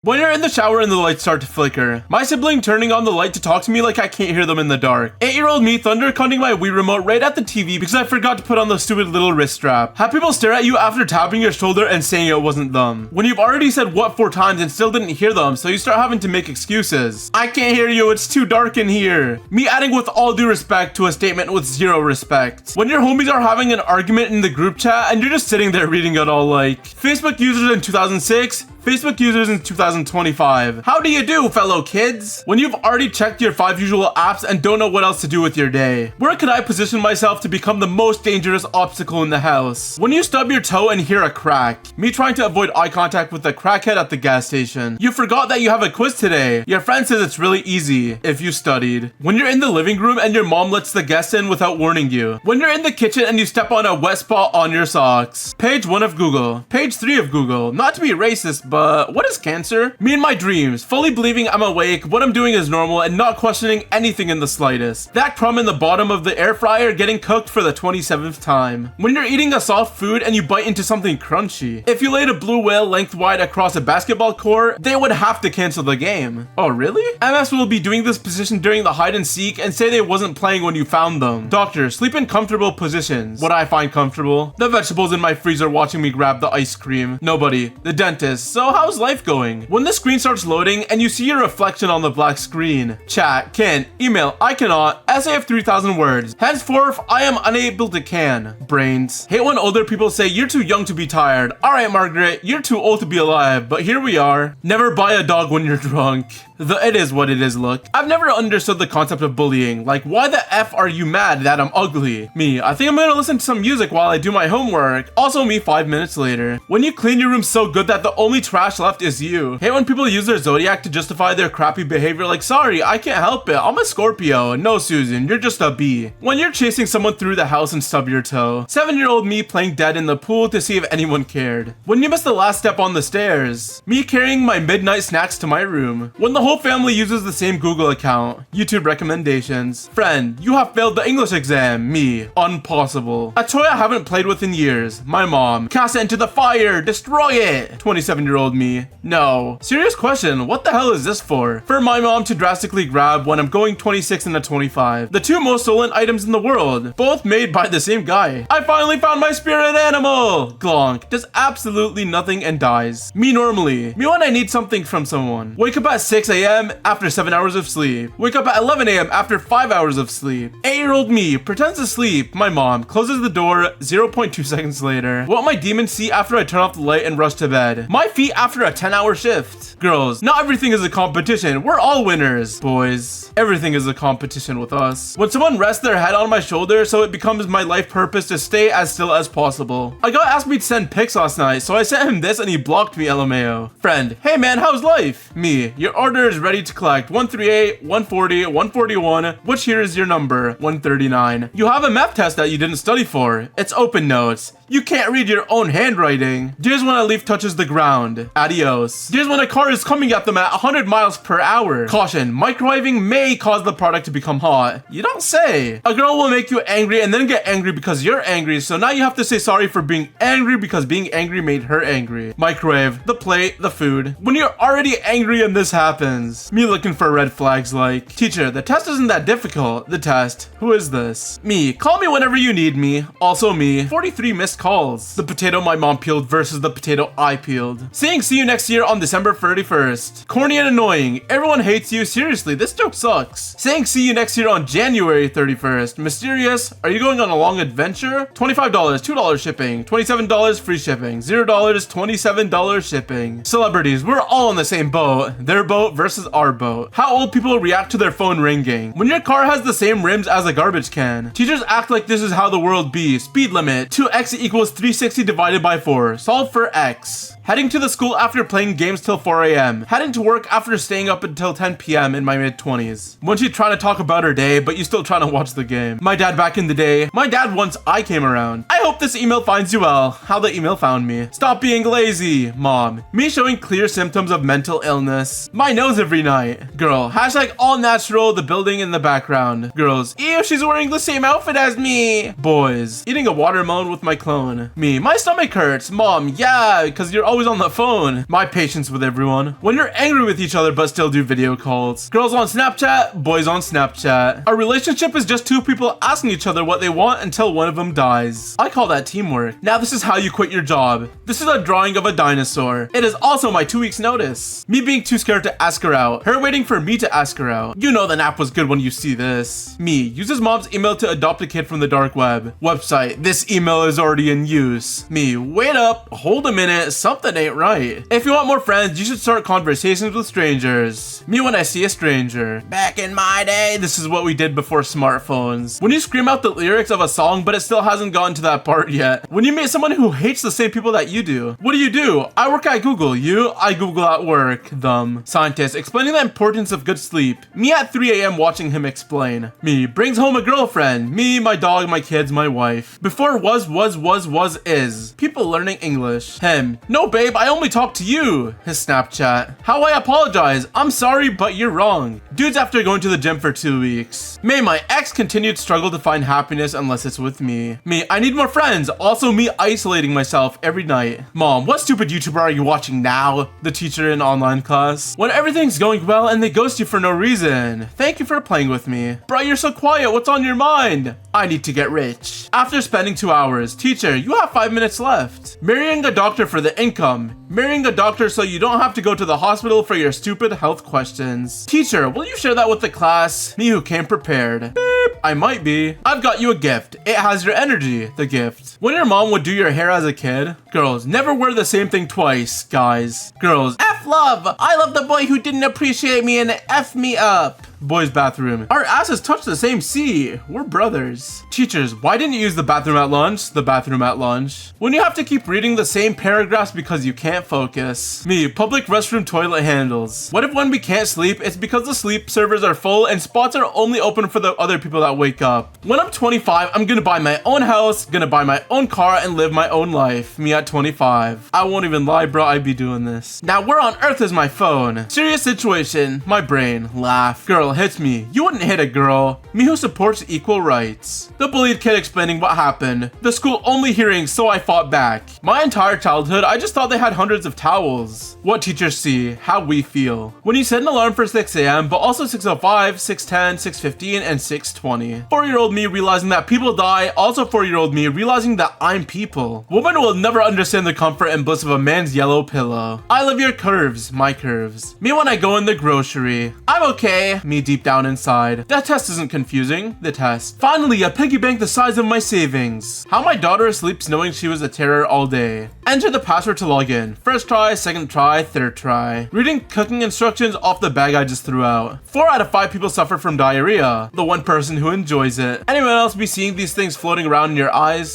When you're in the shower and the lights start to flicker. My sibling turning on the light to talk to me like I can't hear them in the dark. 8-year-old me thundercutting my Wii remote right at the TV because I forgot to put on the stupid little wrist strap. Have people stare at you after tapping your shoulder and saying it wasn't them. When you've already said what 4 times and still didn't hear them, so you start having to make excuses. I can't hear you, it's too dark in here. Me adding with all due respect to a statement with 0 respect. When your homies are having an argument in the group chat and you're just sitting there reading it all like, Facebook users in 2006, Facebook users in 2025. How do you do, fellow kids? When you've already checked your 5 usual apps and don't know what else to do with your day. Where could I position myself to become the most dangerous obstacle in the house? When you stub your toe and hear a crack. Me trying to avoid eye contact with the crackhead at the gas station. You forgot that you have a quiz today. Your friend says it's really easy if you studied. When you're in the living room and your mom lets the guests in without warning you. When you're in the kitchen and you step on a wet spot on your socks. Page 1 of Google. Page 3 of Google. Not to be racist, but what is cancer? Me in my dreams, fully believing I'm awake, what I'm doing is normal, and not questioning anything in the slightest. That crumb in the bottom of the air fryer getting cooked for the 27th time. When you're eating a soft food and you bite into something crunchy. If you laid a blue whale lengthwise across a basketball court, they would have to cancel the game. Oh really? MS will be doing this position during the hide and seek and say they wasn't playing when you found them. Doctor, sleep in comfortable positions. What I find comfortable? The vegetables in my freezer watching me grab the ice cream. Nobody. The dentist. So how's life going? When the screen starts loading and you see your reflection on the black screen. Chat, can, email, I cannot, essay of 3,000 words. Henceforth, I am unable to can. Brains. Hate when older people say you're too young to be tired. Alright Margaret, you're too old to be alive, but here we are. Never buy a dog when you're drunk. The it is what it is look. I've never understood the concept of bullying. Like, why the F are you mad that I'm ugly? Me, I think I'm gonna listen to some music while I do my homework. Also me 5 minutes later. When you clean your room so good that the only trash left is you. Hate when people use their zodiac to justify their crappy behavior like, sorry, I can't help it. I'm a Scorpio. No, Susan, you're just a B. When you're chasing someone through the house and stub your toe. 7-year-old me playing dead in the pool to see if anyone cared. When you miss the last step on the stairs. Me carrying my midnight snacks to my room. When the whole family uses the same Google account. YouTube recommendations. Friend, you have failed the English exam. Me, impossible. A toy I haven't played with in years. My mom, cast it into the fire, destroy it. 27-year-old me, no. Serious question, what the hell is this for? For my mom to drastically grab when I'm going 26 and a 25. The 2 most stolen items in the world, both made by the same guy. I finally found my spirit animal. Glonk, does absolutely nothing and dies. Me normally. Me when I need something from someone. Wake up at 6 a.m. after 7 hours of sleep. Wake up at 11 a.m. after 5 hours of sleep. 8-year-old me pretends to sleep. My mom closes the door 0.2 seconds later. What my demons see after I turn off the light and rush to bed. My feet after a 10-hour shift. Girls, not everything is a competition. We're all winners. Boys, everything is a competition with us. When someone rests their head on my shoulder so it becomes my life purpose to stay as still as possible. A guy asked me to send pics last night, so I sent him this and he blocked me, LMAO. Friend, hey man, how's life? Me, your order is ready to collect. 138, 140, 141. Which here is your number? 139. You have a math test that you didn't study for. It's open notes. You can't read your own handwriting. Here's when a leaf touches the ground. Adios. Here's when a car is coming at them at 100 miles per hour. Caution, microwaving may cause the product to become hot. You don't say. A girl will make you angry and then get angry because you're angry, so now you have to say sorry for being angry because being angry made her angry. Microwave, the plate, the food. When you're already angry and this happens. Me looking for red flags like, teacher, the test isn't that difficult. The test, who is this? Me, call me whenever you need me. Also me, 43 missed calls. The potato my mom peeled versus the potato I peeled. Saying see you next year on December 31st. Corny and annoying. Everyone hates you. Seriously, this joke sucks. Saying see you next year on January 31st. Mysterious. Are you going on a long adventure? $25, $2 shipping. $27 free shipping. $0, $27 shipping. Celebrities, we're all on the same boat. Their boat versus our boat. How old people react to their phone ringing. When your car has the same rims as a garbage can. Teachers act like this is how the world be. Speed limit. 2x equals 360 divided by 4. Solve for x. Heading to the school after playing games till 4 a.m. Heading to work after staying up until 10 p.m. in my mid-20s. When she's trying to talk about her day, but you still trying to watch the game. My dad back in the day. My dad once I came around. I hope this email finds you well. How the email found me. Stop being lazy. Mom. Me showing clear symptoms of mental illness. My nose every night. Girl. Hashtag all natural, the building in the background. Girls. Ew, she's wearing the same outfit as me. Boys. Eating a watermelon with my clone. Me. My stomach hurts. Mom. Yeah, because you're always always on the phone. My patience with everyone. When you're angry with each other but still do video calls. Girls on Snapchat, boys on Snapchat. A relationship is just two people asking each other what they want until one of them dies. I call that teamwork. Now this is how you quit your job. This is a drawing of a dinosaur. It is also my 2 weeks notice. Me being too scared to ask her out. Her waiting for me to ask her out. You know the nap was good when you see this. Me uses mom's email to adopt a kid from the dark web. Website, this email is already in use. Me, wait up, hold a minute, something ain't right. If you want more friends, you should start conversations with strangers. Me when I see a stranger. Back in my day, this is what we did before smartphones. When you scream out the lyrics of a song but it still hasn't gotten to that part yet. When you meet someone who hates the same people that you do. What do? I work at Google. You? I Google at work. Them. Scientist explaining the importance of good sleep. Me at 3 a.m. watching him explain. Me brings home a girlfriend. Me, my dog, my kids, my wife. Before was, is. People learning English. Him. No babe, I only talk to you. His Snapchat. How I apologize. I'm sorry, but you're wrong. Dudes after going to the gym for 2 weeks. May my ex continued struggle to find happiness unless it's with me. Me, I need more friends. Also me isolating myself every night. Mom, what stupid YouTuber are you watching now? The teacher in online class. When everything's going well and they ghost you for no reason. Thank you for playing with me. Bro, you're so quiet. What's on your mind? I need to get rich. After spending 2 hours. Teacher, you have 5 minutes left. Marrying a doctor for the income. Marrying a doctor so you don't have to go to the hospital for your stupid health questions. Teacher, will you share that with the class? Me who came prepared. Beep. I might be. I've got you a gift. It has your energy. The gift. When your mom would do your hair as a kid. Girls, never wear the same thing twice, guys. Girls, F love. I love the boy who didn't appreciate me and F me up. Boys' bathroom. Our asses touch the same sea. We're brothers. Teachers, why didn't you use the bathroom at lunch? The bathroom at lunch. When you have to keep reading the same paragraphs because you can't focus. Me, public restroom toilet handles. What if when we can't sleep, it's because the sleep servers are full and spots are only open for the other people that wake up. When I'm 25, I'm gonna buy my own house, gonna buy my own car, and live my own life. Me at 25. I won't even lie, bro, I'd be doing this. Now, where on earth is my phone? Serious situation. My brain. Laugh. Girl hits me. You wouldn't hit a girl. Me who supports equal rights. The bullied kid explaining what happened. The school only hearing, so I fought back. My entire childhood, I just thought they had hundreds of towels. What teachers see, how we feel. When you set an alarm for 6 a.m., but also 6:05, 6:10, 6:15, and 6:20. 4-year-old me realizing that people die, also 4-year-old me realizing that I'm people. Women will never understand the comfort and bliss of a man's yellow pillow. I love your curves, my curves. Me when I go in the grocery. I'm okay, me deep down inside. That test isn't confusing, the test. Finally, a piggy bank the size of my savings. How my daughter sleeps knowing she was a terror all day. Enter the password to log in. First try, second try, third try. Reading cooking instructions off the bag I just threw out. 4 out of 5 people suffer from diarrhea. The one person who enjoys it. Anyone else be seeing these things floating around in your eyes?